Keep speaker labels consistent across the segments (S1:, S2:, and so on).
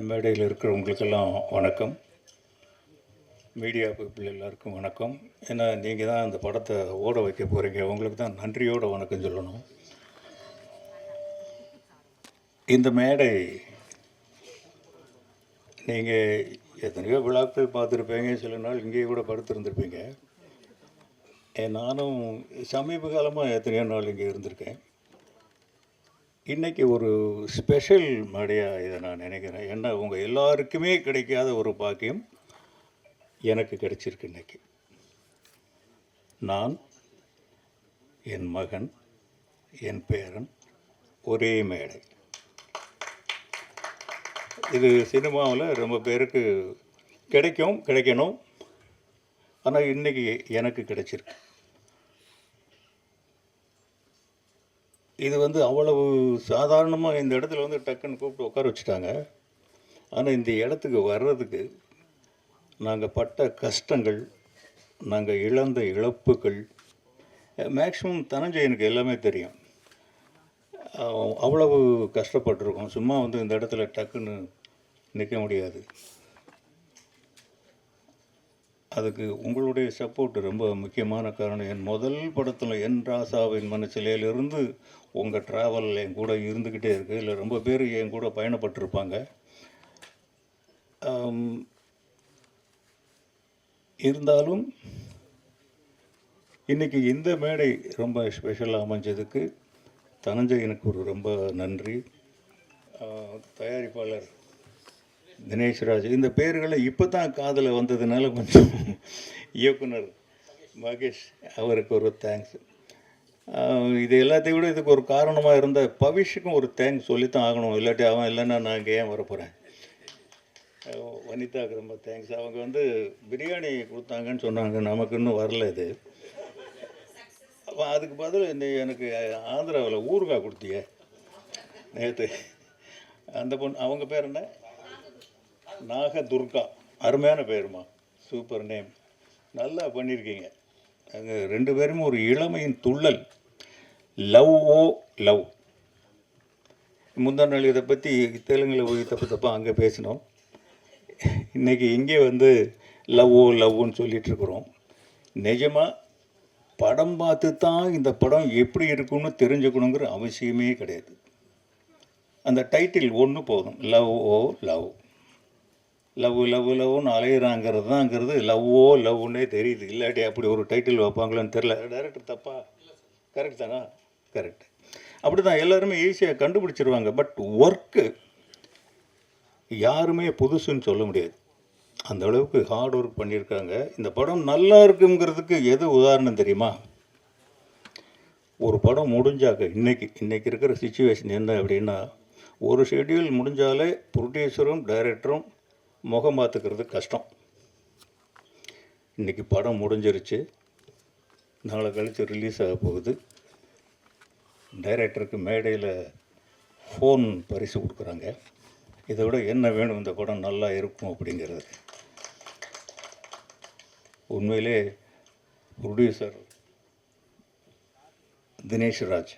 S1: மேடையில் இருக்கிறவங்களுக்கெல்லாம் வணக்கம். மீடியா பீப்புள் எல்லாருக்கும் வணக்கம். ஏன்னா நீங்கள் தான் அந்த படத்தை ஓட வைக்க போகிறீங்க, உங்களுக்கு தான் நன்றியோட வணக்கம் சொல்லணும். இந்த மேடை நீங்கள் எத்தனையோ விழாக்கள் பார்த்துருப்பீங்க, சில நாள் இங்கேயே கூட படுத்திருந்துருப்பீங்க. நானும் சமீப காலமாக எத்தனையோ நாள் இங்கே இருந்திருக்கேன். இன்றைக்கி ஒரு ஸ்பெஷல் மேடையாக இதை நான் நினைக்கிறேன். ஏன்னா உங்கள் எல்லாருக்குமே கிடைக்காத ஒரு பாக்கியம் எனக்கு கிடைச்சிருக்கு. இன்றைக்கி நான், என் மகன், என் பேரன் ஒரே மேடை. இது சினிமாவில் ரொம்ப பேருக்கு கிடைக்கணும். ஆனால் இன்றைக்கி எனக்கு கிடைச்சிருக்கு. இது அவ்வளவு சாதாரணமாக இந்த இடத்துல டக்குன்னு கூப்பிட்டு உட்கார வச்சுட்டாங்க. ஆனால் இந்த இடத்துக்கு வர்றதுக்கு நாங்கள் பட்ட கஷ்டங்கள், நாங்கள் இழந்த இழப்புகள், மேக்ஸிமம் தனஞ்சயனுக்கு எல்லாமே தெரியும். அவ்வளவு கஷ்டப்பட்டுருக்கோம். சும்மா இந்த இடத்துல டக்குன்னு நிற்க முடியாது. அதுக்கு உங்களுடைய சப்போர்ட் ரொம்ப முக்கியமான காரணம். என் முதல் படத்தில் என் ராசாவின் மனசிலையிலிருந்து உங்கள் ட்ராவல் என் கூட இருந்துக்கிட்டே இருக்குது. இல்லை ரொம்ப பேர் என் கூட பயணப்பட்டிருப்பாங்க. இருந்தாலும் இன்றைக்கி இந்த மேடை ரொம்ப ஸ்பெஷலாக அமைஞ்சதுக்கு தனஞ்சயனுக்கு ஒரு ரொம்ப நன்றி. தயாரிப்பாளர் தினேஷ்ராஜ், இந்த பேர்களை இப்போ தான் காதில் வந்ததுனால கொஞ்சம் இயக்குனர் மகேஷ் அவருக்கு ஒரு தேங்க்ஸ். இது எல்லாத்தையும் விட இதுக்கு ஒரு காரணமாக இருந்த பவிஷுக்கும் ஒரு தேங்க்ஸ் சொல்லித்தான் ஆகணும். இல்லாட்டி அவன் இல்லைன்னா நான் இங்கே ஏன் வரப்போகிறேன். வனிதாவுக்கு ரொம்ப தேங்க்ஸ். அவங்க பிரியாணி கொடுத்தாங்கன்னு சொன்னாங்க, நமக்கு இன்னும் வரல. இது அதுக்கு பதில் எனக்கு ஆந்திராவில் ஊறுகாய் கொடுத்திய நேற்று. அந்த பொண்ணு, அவங்க பேர் என்ன? நாகதுர்கா. அருமையான பேருமா, சூப்பர் நேம், நல்லா பண்ணியிருக்கீங்க. அங்கே ரெண்டு பேரும் ஒரு இளமையின் துள்ளல். லவ் ஓ லவ். முந்தா நாள் இதை பற்றி தெலுங்கில் போய் தப்பாக அங்கே பேசினோம். இன்றைக்கி இங்கே லவ் ஓ லவ்னு சொல்லிகிட்ருக்குறோம். நிஜமாக படம் பார்த்து தான் இந்த படம் எப்படி இருக்குன்னு தெரிஞ்சுக்கணுங்கிற அவசியமே கிடையாது. அந்த டைட்டில் ஒன்று போதும், லவ் ஓ லவ். லவ்னு அலையிறாங்கிறது தான்ங்கிறது லவ் ஓ லவ்னே தெரியுது. இல்லாட்டி அப்படி ஒரு டைட்டில் வைப்பாங்களான்னு தெரில. டைரக்டர் தப்பா? கரெக்ட் தானா? கரெக்ட். அப்படி தான் எல்லாருமே ஈஸியாக கண்டுபிடிச்சிருவாங்க. பட் ஒர்க்கு யாருமே புதுசுன்னு சொல்ல முடியாது. அந்த அளவுக்கு ஹார்ட் ஒர்க் பண்ணியிருக்காங்க. இந்த படம் நல்லா இருக்குங்கிறதுக்கு எது உதாரணம் தெரியுமா? ஒரு படம் முடிஞ்சாக்க இன்றைக்கி இருக்கிற சிச்சுவேஷன் என்ன அப்படின்னா, ஒரு ஷெட்யூல் முடிஞ்சாலே ப்ரொடியூசரும் டைரக்டரும் முகம் பார்த்துக்கிறது கஷ்டம். இன்றைக்கி படம் முடிஞ்சிருச்சு, நாளை கழித்து ரிலீஸ் ஆக போகுது. டைரக்டருக்கு மேடையில் ஃபோன் பரிசு கொடுக்குறாங்க. இதை விட என்ன வேணும் இந்த படம் நல்லா இருக்கும் அப்படிங்கிறது. உண்மையிலே ப்ரொடியூசர் தினேஷ்ராஜ்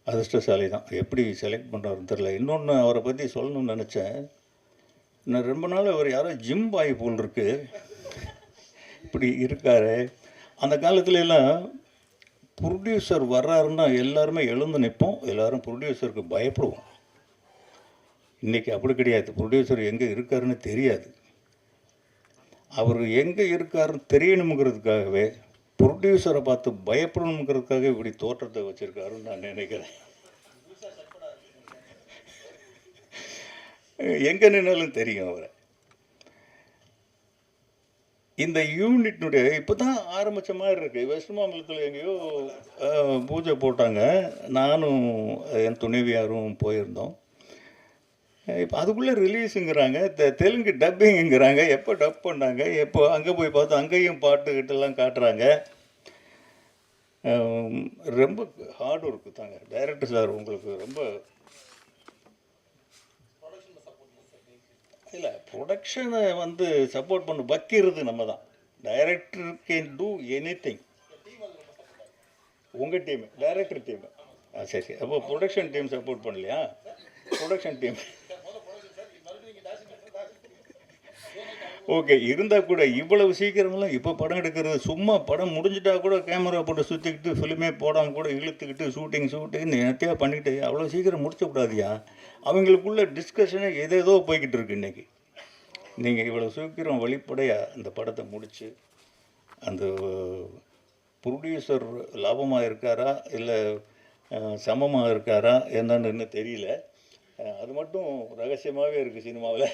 S1: அதிர்ஷ்டசாலி தான். எப்படி செலக்ட் பண்ணுறாருன்னு தெரில. இன்னொன்று அவரை பற்றி சொல்லணும்னு நினச்சேன். நான் ரொம்ப நாள் அவர் யாரோ ஜிம் பாய் போல் இருக்கு, இப்படி இருக்காரு. அந்த காலத்துலலாம் ப்ரொடியூசர் வர்றாருன்னா எல்லாருமே எழுந்து நிற்போம், எல்லோரும் ப்ரொடியூசருக்கு பயப்படுவோம். இன்றைக்கி அப்படி கிடையாது. ப்ரொடியூசர் எங்கே இருக்காருன்னு தெரியாது. அவர் எங்கே இருக்காருன்னு தெரியணுங்கிறதுக்காகவே, ப்ரொடியூசரை பார்த்து பயப்படணுங்கிறதுக்காக இப்படி தோற்றத்தை வச்சுருக்காருன்னு நான் நினைக்கிறேன். எங்கே நின்னாலும் தெரியும் அவரை. இந்த யூனிட்னுடைய இப்போ தான் ஆரம்பித்த மாதிரி இருக்குது. வெஸ்ட் மாம்பலத்தில் எங்கேயோ பூஜை போட்டாங்க. நானும் என் துணைவியாரும் போயிருந்தோம். இப்போ அதுக்குள்ளே ரிலீஸுங்கிறாங்க, தெலுங்கு டப்பிங்குங்கிறாங்க. எப்போ டப் பண்ணாங்க, எப்போ அங்கே போய் பார்த்தா அங்கேயும் பாட்டுக்கிட்டெல்லாம் காட்டுறாங்க. ரொம்ப ஹார்ட் ஒர்க்கு தாங்க. டைரக்டர் சார் உங்களுக்கு ரொம்ப இல்லை, ப்ரொடக்ஷனை சப்போர்ட் பண்ண வைக்கிறது நம்ம தான். Director can do any thing. உங்கள் டீமு, டைரக்டர் டீமு. சரி. அப்போ ப்ரொடக்ஷன் டீம் சப்போர்ட் பண்ணலையா? ப்ரொடக்ஷன் டீம் ஓகே, இருந்தால் கூட இவ்வளவு சீக்கிரமெல்லாம் இப்போ படம் எடுக்கிறது சும்மா படம் முடிஞ்சிட்டா கூட கேமரா போட்டு சுற்றிக்கிட்டு ஃபிலிமே போடாமல் கூட இழுத்துக்கிட்டு ஷூட்டிங் என்னத்தையா பண்ணிவிட்டு அவ்வளோ சீக்கிரம் முடிச்சக்கூடாதியா. அவங்களுக்குள்ள டிஸ்கஷனே ஏதேதோ போய்கிட்டு இருக்கு இன்றைக்கி. நீங்கள் இவ்வளோ சீக்கிரம் வெளிப்படையாக இந்த படத்தை முடித்து அந்த ப்ரொடியூசர் லாபமாக இருக்காரா இல்லை சமமாக இருக்காரா என்னன்னு இன்னும் தெரியல. அது மட்டும் ரகசியமாகவே இருக்குது சினிமாவில்.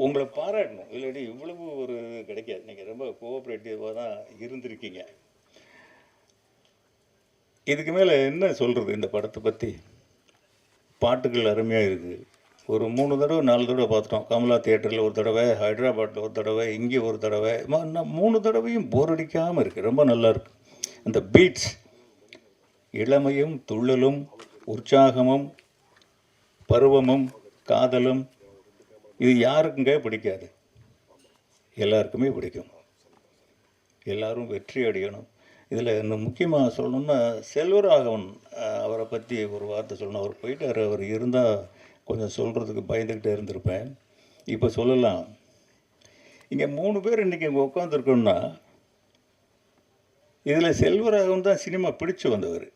S1: உங்களை பாராட்டணும், இல்லாட்டி இவ்வளவு ஒரு கிடைக்காது. நீங்கள் ரொம்ப கோஆப்ரேட்டிவாக தான் இருந்திருக்கீங்க. இதுக்கு மேலே என்ன சொல்கிறது இந்த படத்தை பற்றி? பாட்டுகள் அருமையாக இருக்குது. ஒரு 3 தடவை 4 தடவை பார்த்துட்டோம். கமலா தியேட்டரில் ஒரு தடவை, ஹைதராபாத்தில் ஒரு தடவை, இங்கே ஒரு தடவை. 3 தடவையும் போர் அடிக்காமல் இருக்குது. ரொம்ப நல்லாயிருக்கு. அந்த பீட்ஸ், இளமையும் துள்ளலும் உற்சாகமும் பருவமும் காதலும், இது யாருக்குங்க பிடிக்காது? எல்லாருக்குமே பிடிக்கும். எல்லோரும் வெற்றி அடையணும். இதில் இன்னும் முக்கியமாக சொல்லணும்னா செல்வராகவன் அவரை பற்றி ஒரு வார்த்தை சொல்லணும். அவர் போயிட்டார். அவர் இருந்தால் கொஞ்சம் சொல்கிறதுக்கு பயந்துக்கிட்டே இருந்திருப்பேன். இப்போ சொல்லலாம். இங்கே 3 பேர் இன்றைக்கி இங்கே உட்காந்துருக்கோம்னா இதில் செல்வராகவன் தான் சினிமா பிடிச்சு வந்தவர்.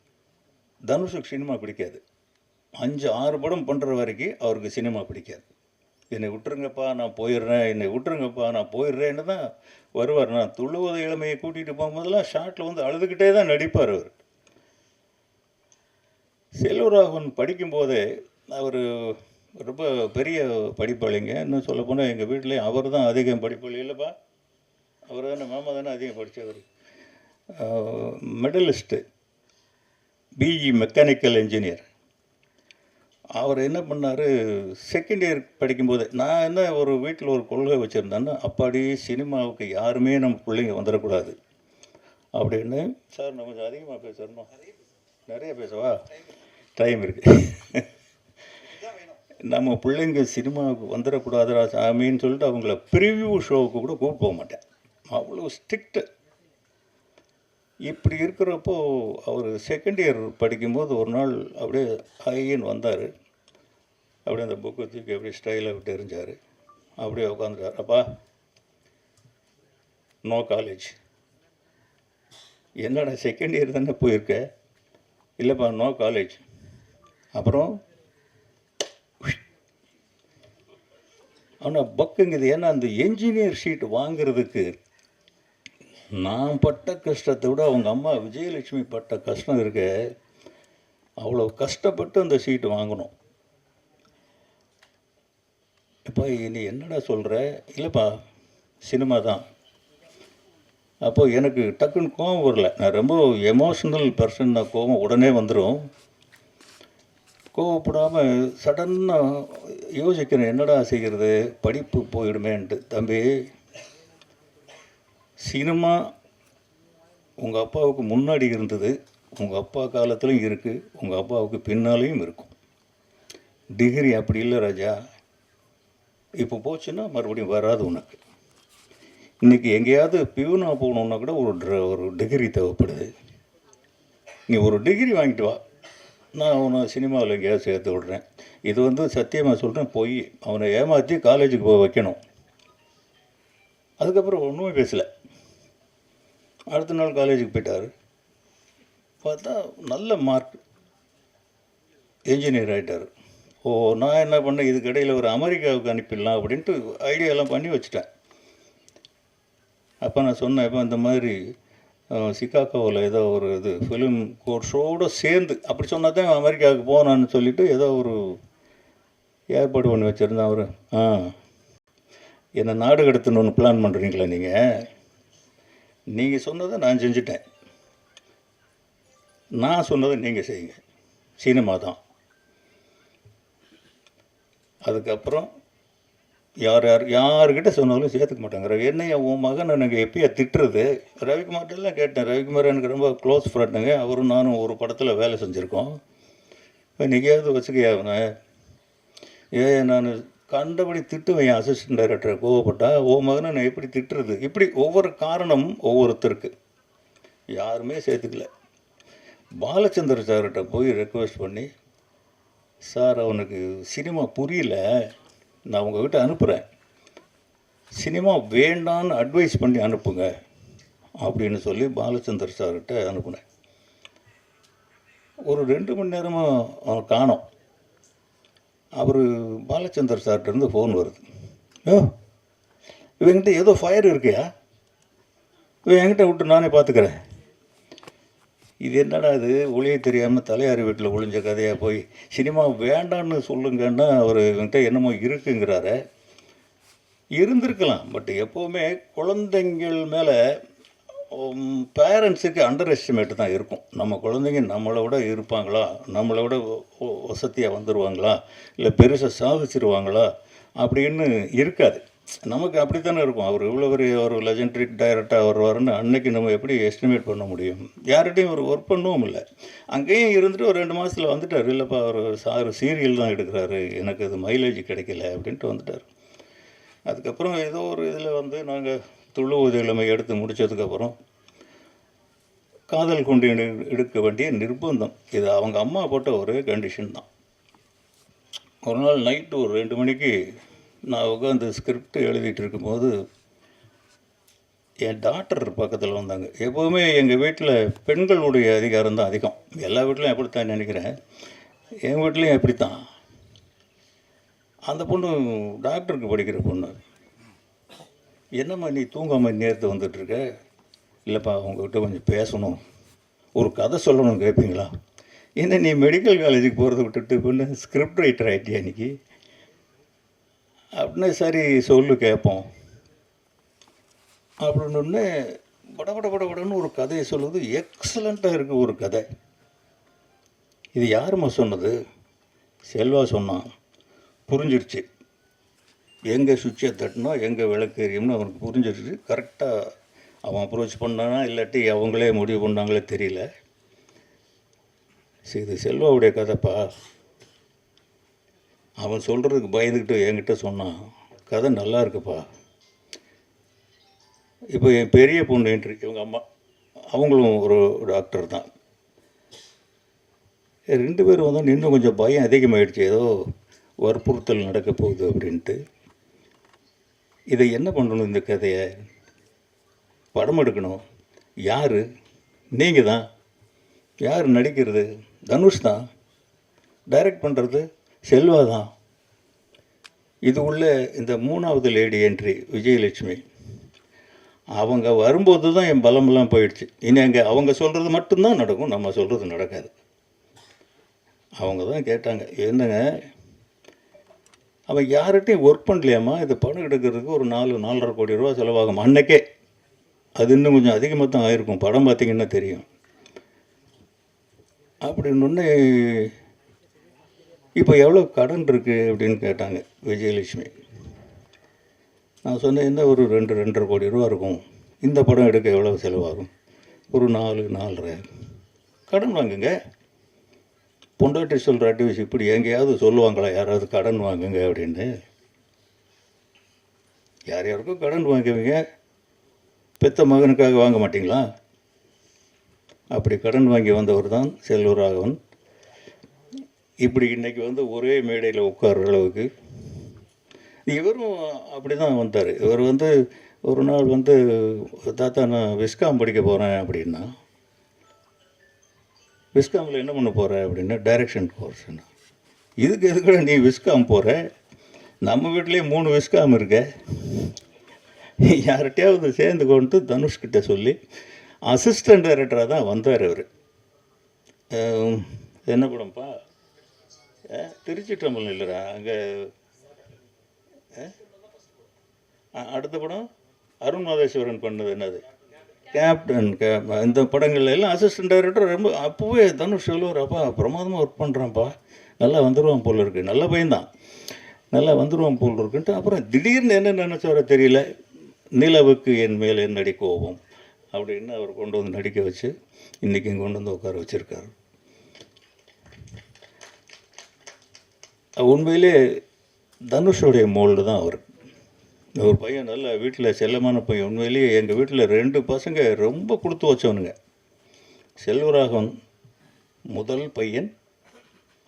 S1: தனுஷுக்கு சினிமா பிடிக்காது. 5-6 படம் பண்ணுற வரைக்கும் அவருக்கு சினிமா பிடிக்காது. என்னை விட்டுருங்கப்பா நான் போயிடுறேன், என்னை விட்டுருங்கப்பா நான் போயிடுறேன்னு தான் வருவார். நான் துள்ளுவத இளமையை கூட்டிகிட்டு போகும்போதெல்லாம் ஷார்ட்டில் வந்து அழுதுகிட்டே தான் நடிப்பார் அவர். செல்வராகவன் படிக்கும்போதே அவர் ரொம்ப பெரிய படிப்பாளிங்க. இன்னும் சொல்லப்போனால் எங்கள் வீட்டில் அவர் தான் அதிகம் படிப்பாளி. இல்லைப்பா, அவர் தானே, மாமா தானே அதிகம் படித்தவர். Medallist, BE mechanical engineer. அவர் என்ன பண்ணார், செகண்ட் இயர் படிக்கும்போது நான் என்ன ஒரு வீட்டில் ஒரு கொள்கை வச்சுருந்தேன்னா, அப்பாடி சினிமாவுக்கு யாருமே நம்ம பிள்ளைங்க வந்துடக்கூடாது அப்படின்னு. சார் நான் கொஞ்சம் அதிகமாக பேசுகிறோம், நிறைய பேசவா? டைம் இருக்குது. நம்ம பிள்ளைங்க சினிமாவுக்கு வந்துடக்கூடாதுடா சாமின்னு சொல்லிட்டு அவங்கள ப்ரிவ்யூ ஷோவுக்கு கூட கூப்பிட்டு போக மாட்டேன். அவ்வளோ ஸ்ட்ரிக்ட்டு. இப்படி இருக்கிறப்போ அவர் செகண்ட் இயர் படிக்கும்போது ஒரு நாள் அப்படியே ஹைன்னு வந்தார். அப்படியே அந்த புக்கை தூக்கி அப்படியே ஸ்டைலாக விட்டு எறிஞ்சார். அப்படியே உட்காந்துட்டார். அப்பா, நோ காலேஜ். என்னடா செகண்ட் இயர் தானே போயிருக்க? இல்லைப்பா, நோ காலேஜ். அப்புறம் ஆனால் பக்குங்குது. ஏன்னா அந்த என்ஜினியர் ஷீட் வாங்கிறதுக்கு நான் பட்ட கஷ்டத்தை விட அவங்க அம்மா விஜயலட்சுமி பட்ட கஷ்டம் இருக்க. அவ்வளோ கஷ்டப்பட்டு அந்த ஷீட்டு வாங்கணும். இப்போ நீ என்னடா சொல்கிற? இல்லைப்பா, சினிமா தான். அப்போது எனக்கு டக்குன்னு கோவம் வரல. நான் ரொம்ப எமோஷ்னல் பர்சன். நான் கோவம் உடனே வந்துடும். கோவப்படாமல் சடன்னாக யோசிக்கிறேன், என்னடா செய்கிறது, படிப்பு போயிடுமேன்ட்டு. தம்பி, சினிமா உங்கள் அப்பாவுக்கு முன்னாடி இருந்தது, உங்கள் அப்பா காலத்துலையும் இருக்குது, உங்கள் அப்பாவுக்கு பின்னாலேயும் இருக்கும். டிகிரி அப்படி இல்லை ராஜா. இப்போ போச்சுன்னா மறுபடியும் வராது உனக்கு. இன்றைக்கி எங்கேயாவது பியூனாக போகணுன்னா கூட ஒரு டிகிரி தேவைப்படுது. நீ ஒரு டிகிரி வாங்கிட்டு வா, நான் அவனை சினிமாவில் எங்கேயாவது சேர்த்து விட்றேன். இது வந்து சத்தியமாக சொல்கிறேன், போய் அவனை ஏமாற்றி காலேஜுக்கு போய் வைக்கணும். அதுக்கப்புறம் ஒன்றுமே பேசலை. அடுத்த நாள் காலேஜுக்கு போயிட்டார். பார்த்தா நல்ல மார்க், என்ஜினியர் ஆகிட்டார். ஓ, நான் என்ன பண்ணேன், இதுக்கு இடையில் ஒரு அமெரிக்காவுக்கு அனுப்பிடலாம் அப்படின்ட்டு ஐடியாலாம் பண்ணி வச்சுட்டேன். அப்போ நான் சொன்னேன், இப்போ இந்த மாதிரி சிகாகோவில் ஏதோ ஒரு இது ஃபிலிம் கோர்ஸோடு சேர்ந்து அப்படி சொன்னால் தான் அமெரிக்காவுக்கு போனான்னு சொல்லிவிட்டு ஏதோ ஒரு ஏற்பாடு பண்ணி வச்சுருந்தேன். அவர் என்னை நாடு கடத்தணுன்னு பிளான் பண்ணுறீங்களா? நீங்கள் சொன்னதை நான் செஞ்சுட்டேன், நான் சொன்னதை நீங்கள் செய்யுங்க, சினிமா தான். அதுக்கப்புறம் யார்கிட்ட சொன்னாலும் சேர்த்துக்க மாட்டாங்க. என்னையா உன் மகன் எனக்கு எப்பயா திட்டுறது? ரவிக்குமார்ட்டெல்லாம் கேட்டேன். ரவிக்குமார் எனக்கு ரொம்ப க்ளோஸ் ஃப்ரெண்டுங்க. அவரும் நானும் ஒரு படத்தில் வேலை செஞ்சுருக்கோம். இன்றைக்கியாவது வச்சுக்கையா அவனை? நான் கண்டபடி திட்டுவேன் என் அசிஸ்டன்ட் டைரக்டரை. கோவப்பட்டா ஓ மகனை நான் எப்படி திட்டுறது? இப்படி ஒவ்வொரு காரணம் ஒவ்வொருத்தருக்கு. யாருமே சேர்த்துக்கல. பாலச்சந்தர் சார்கிட்ட போய் ரெக்வெஸ்ட் பண்ணி, சார் அவனுக்கு சினிமா புரியல, நான் உங்ககிட்ட அனுப்புகிறேன், சினிமா வேண்டான்னு அட்வைஸ் பண்ணி அனுப்புங்க அப்படின்னு சொல்லி பாலச்சந்தர் சார்கிட்ட அனுப்புனேன். ஒரு 2 மணி நேரமாக அவன் காணோம். அவர் பாலச்சந்தர் சார்கிட்டருந்து ஃபோன் வருது. ஓ, இவங்கிட்ட ஏதோ ஃபயர் இருக்கியா, இவன் என்கிட்ட விட்டு நானே பார்த்துக்கிறேன். இது என்னடா இது, ஒளியை தெரியாமல் தலையாரி வீட்டில் ஒளிஞ்ச கதையாக போய் சினிமா வேண்டான்னு சொல்லுங்கன்னா அவர் என்கிட்ட என்னமோ இருக்குங்கிறாரு. இருந்திருக்கலாம், பட் எப்போவுமே குழந்தைங்கள் மேலே பேரண்ட்ஸுக்கு அண்டர் எஸ்டிமேட்டு தான் இருக்கும். நம்ம குழந்தைங்க நம்மளை விட இருப்பாங்களா, நம்மளை விட வசதியாக வந்துடுவாங்களா, இல்லை பெருசாக சாதிச்சிருவாங்களா அப்படின்னு இருக்காது. நமக்கு அப்படி தானே இருக்கும். அவர் இவ்வளோ பெரிய ஒரு லெஜெண்டரி டைரக்டாக வருவாருன்னு அன்னைக்கு நம்ம எப்படி எஸ்டிமேட் பண்ண முடியும்? யார்கிட்டையும் ஒரு ஒர்க் பண்ணவும் இல்லை. அங்கேயும் இருந்துட்டு ஒரு 2 மாதத்தில் வந்துட்டார். இல்லைப்பா, அவர் சீரியல் தான் எடுக்கிறாரு, எனக்கு அது மைலேஜ் கிடைக்கல அப்படின்ட்டு வந்துட்டார். அதுக்கப்புறம் ஏதோ ஒரு இதில் வந்து நாங்கள் துள்ளுவது இளமை எடுத்து முடித்ததுக்கப்புறம் காதல் கொண்டு எடுக்க வேண்டிய நிர்பந்தம். இது அவங்க அம்மா போட்ட ஒரே கண்டிஷன் தான். ஒரு நாள் நைட்டு ஒரு 2 மணிக்கு நான் உட்காந்து ஸ்கிரிப்ட் எழுதிட்டு இருக்கும்போது என் டாக்டர் பக்கத்தில் வந்தாங்க. எப்போவுமே எங்கள் வீட்டில் பெண்களுடைய அதிகாரம் தான் அதிகம். எல்லா வீட்லையும் அப்படித்தான் நினைக்கிறேன், என் வீட்லேயும் அப்படித்தான். அந்த பொண்ணு டாக்டருக்கு படிக்கிற பொண்ணு. என்னம்மா நீ தூங்காமல் நேரத்தை வந்துட்டுருக்க? இல்லைப்பா, உங்கள்கிட்ட கொஞ்சம் பேசணும், ஒரு கதை சொல்லணும், கேட்பீங்களா? என்ன நீ மெடிக்கல் காலேஜுக்கு போகிறத விட்டுட்டு பொண்ணு ஸ்கிரிப்ட் ரைட்டர் ஆகிட்டியா இன்றைக்கி அப்படின்னா, சரி சொல்லு கேட்போம் அப்படின்னு படன்னு ஒரு கதையை சொல்லுவது. எக்ஸலண்ட்டாக இருக்குது ஒரு கதை. இது யாரும்மா சொன்னது? செல்வா சொன்னான். புரிஞ்சிருச்சு, எங்கே சுவிட்சை தட்டினா எங்கே விளக்கு எரியும்னு அவனுக்கு புரிஞ்சிருச்சு. கரெக்டாக அவன் அப்ரோச் பண்ணானா இல்லாட்டி அவங்களே முடிவு பண்ணாங்களே தெரியல. சரி, இது செல்வாவுடைய கதைப்பா. அவன் சொல்கிறதுக்கு பயந்துக்கிட்டு என்கிட்ட சொன்னான், கதை நல்லா இருக்குப்பா. இப்போ என் பெரிய பொண்ணு என்ட்ரி, இவங்க அம்மா, அவங்களும் ஒரு டாக்டர் தான். 2 பேரும் வந்து இன்னும் கொஞ்சம் பயம் அதிகமாகிடுச்சு, ஏதோ வற்புறுத்தல் நடக்க போகுது அப்படின்ட்டு. இதை என்ன பண்ணணும், இந்த கதையை படம் எடுக்கணும். யார்? நீங்கள் தான். யார் நடிக்கிறது? தனுஷ் தான். டைரக்ட் பண்ணுறது செல்வா தான். இது உள்ள இந்த 3வது லேடி என்ட்ரி விஜயலட்சுமி. அவங்க வரும்போது தான் என் பலமெல்லாம் போயிடுச்சு. இனி அங்கே அவங்க சொல்கிறது மட்டும்தான் நடக்கும், நம்ம சொல்கிறது நடக்காது. அவங்க தான் கேட்டாங்க, என்னங்க அவன் யார்கிட்டையும் ஒர்க் பண்ணலையாம்மா, இது படம் எடுக்கிறதுக்கு ஒரு 4-4.5 கோடி ரூபா செலவாகும் அன்னைக்கே. அது இன்னும் கொஞ்சம் அதிகமாக தான் ஆயிருக்கும், படம் பார்த்திங்கன்னா தெரியும் அப்படின்னு. இப்போ எவ்வளோ கடன் இருக்குது அப்படின்னு கேட்டாங்க விஜயலட்சுமி. நான் சொன்னேன், என்ன ஒரு 2-2.5 கோடி ரூபா இருக்கும், இந்த படம் எடுக்க எவ்வளோ செலவாகும்? ஒரு 4-4.5 கடன் வாங்குங்க. பொண்டாட்டி சொல்கிற அட்வைஸ் இப்படி எங்கேயாவது சொல்லுவாங்களா யாராவது கடன் வாங்குங்க அப்படின்னு? யார் யாருக்கும் கடன் வாங்குவீங்க, பெத்த மகனுக்காக வாங்க மாட்டிங்களா? அப்படி கடன் வாங்கி வந்தவர் தான் செல்வராகவன். இப்படி இன்றைக்கி வந்து ஒரே மேடையில் உட்கார்ற அளவுக்கு இவரும் அப்படி தான் வந்தார். இவர் வந்து ஒரு நாள் வந்து, தாத்தா நான் விஸ்காம் படிக்க போகிறேன் அப்படின்னா. விஸ்காமில் என்ன பண்ண போகிற அப்படின்னா, டைரக்ஷன் கோர்ஸ்னா. இதுக்கு எதுக்கூட நீ விஸ்காம் போகிற? நம்ம வீட்லேயே 3 விஸ்காம் இருக்க. யார்கிட்டையாவது சேர்ந்து கொண்டு தனுஷ்கிட்ட சொல்லி அசிஸ்டன்ட் டைரக்டராக தான் வந்தார் அவர். என்ன படம்ப்பா? திருச்சி ட்ரம்பிள் இல்லைடா, அங்கே அடுத்த படம் அருண் மாதேஸ்வரன் பண்ணது என்னது, கேப்டன். இந்த படங்கள்ல எல்லாம் அசிஸ்டன்ட் டைரக்டர். ரொம்ப அப்போவே தனுஷ் சொல்லுவார், அப்பா பிரமாதமாக ஒர்க் பண்ணுறான்ப்பா, நல்லா வந்துடுவான் போல் இருக்குது, நல்ல பையன்தான், நல்லா வந்துடுவான் போல் இருக்குன்ட்டு. அப்புறம் திடீர்னு என்ன நினச்சாரோ தெரியல, நிலவுக்கு என் மேல் என்னடி கோபம் அப்படின்னு அவர் கொண்டு வந்து நடிக்க வச்சு இன்றைக்கி கொண்டு வந்து உட்கார வச்சுருக்காரு. உண்மையிலே தனுஷோடைய மோல்டு தான் அவர். ஒரு பையன் நல்ல வீட்டில் செல்லமான பையன். உண்மையிலேயே எங்கள் வீட்டில் 2 பசங்க ரொம்ப கொடுத்து வச்சவனுங்க. செல்வராகவன் முதல் பையன்,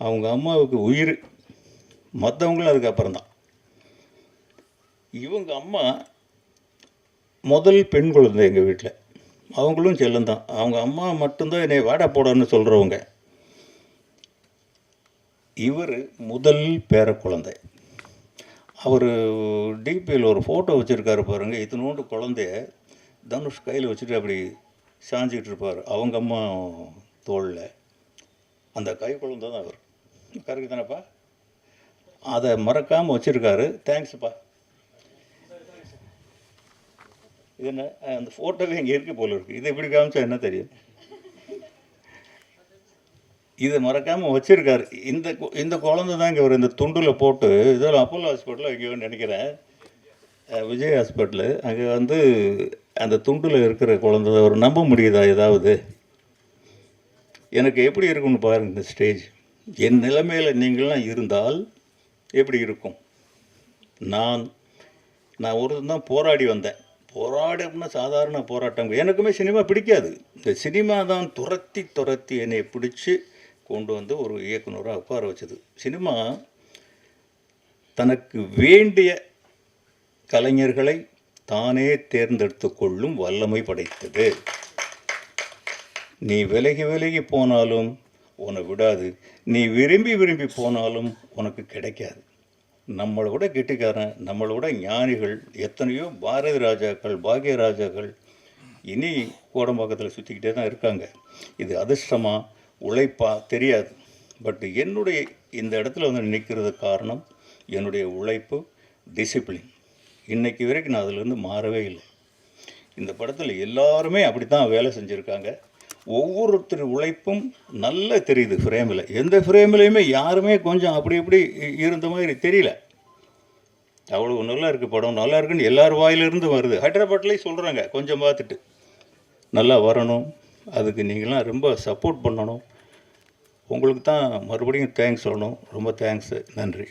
S1: அவங்க அம்மாவுக்கு உயிர், மற்றவங்களும் அதுக்கப்புறம் தான். இவங்க அம்மா முதல் பெண் குழந்தை எங்கள் வீட்டில். அவங்களும் செல்லந்தான். அவங்க அம்மா மட்டும்தான் என்னை வாடா போடான்னு சொல்கிறவங்க. இவர் முதல் பேர குழந்தை. அவர் டிபியில் ஒரு ஃபோட்டோ வச்சுருக்காரு பாருங்கள். இத்தினோண்டு குழந்தைய தனுஷ் கையில் வச்சுட்டு அப்படி சாஞ்சிக்கிட்டு இருப்பார் அவங்க அம்மா தோளில். அந்த கை குழந்தை தான் அவர். கரெக்டு தானேப்பா? அதை மறக்காமல் வச்சுருக்காரு. தேங்க்ஸ்ப்பா. இது என்ன, அந்த ஃபோட்டோவே இங்கே இருக்குது போல இருக்குது. இதை எப்படி காமிச்சா என்ன தெரியும்? இதை மறக்காமல் வச்சுருக்காரு. இந்த குழந்தை தான் இங்கே ஒரு இந்த துண்டில் போட்டு, இதெல்லாம் அப்போலோ ஹாஸ்பிட்டலில் எங்கேயோ நினைக்கிறேன், விஜய் ஹாஸ்பிட்டலு. அங்கே வந்து அந்த துண்டில் இருக்கிற குழந்தை அவர் நம்ப முடியுதா ஏதாவது? எனக்கு எப்படி இருக்குன்னு பாருங்கள் இந்த ஸ்டேஜ். என் நிலைமையில் நீங்களாம் இருந்தால் எப்படி இருக்கும்? நான் ஒரு தான் போராடி வந்தேன். போராட்டம்னா சாதாரண போராட்டம். எனக்குமே சினிமா பிடிக்காது. இந்த சினிமா தான் துரத்தி என்னை பிடிச்சி கொண்டு வந்து ஒரு இயக்குனராக உட்கார வச்சது. சினிமா தனக்கு வேண்டிய கலைஞர்களை தானே தேர்ந்தெடுத்து கொள்ளும் வல்லமை படைத்தது. நீ விலகி போனாலும் உன்னை விடாது, நீ விரும்பி போனாலும் உனக்கு கிடைக்காது. நம்மளை விட கெட்டிக்காரன், நம்மளை விட ஞானிகள் எத்தனையோ பாரதி ராஜாக்கள், பாக்யராஜாக்கள் இனி கோடம்பாக்கத்தில் சுற்றிக்கிட்டே தான் இருக்காங்க. இது அதிர்ஷ்டமா உழைப்பா தெரியாது. பட் என்னுடைய இந்த இடத்துல வந்து நிற்கிறது காரணம் என்னுடைய உழைப்பு, டிசிப்ளின். இன்றைக்கி வரைக்கும் நான் அதிலேருந்து மாறவே இல்லை. இந்த படத்தில் எல்லாருமே அப்படி தான் வேலை செஞ்சுருக்காங்க. ஒவ்வொருத்தர் உழைப்பும் நல்லா தெரியுது ஃப்ரேமில். எந்த ஃப்ரேம்லேயுமே யாருமே கொஞ்சம் அப்படி இப்படி இருந்த மாதிரி தெரியல. அவ்வளோ நல்லா இருக்குது படம், நல்லா இருக்குன்னு எல்லார் வாயிலிருந்து வருது. ஹைதராபாத்லேயும் சொல்கிறாங்க, கொஞ்சம் பார்த்துட்டு நல்லா வரணும். அதுக்கு நீங்களாம் ரொம்ப சப்போர்ட் பண்ணணும். உங்களுக்கு தான் மறுபடியும் தேங்க்ஸ் சொல்லணும். ரொம்ப தேங்க்ஸு, நன்றி.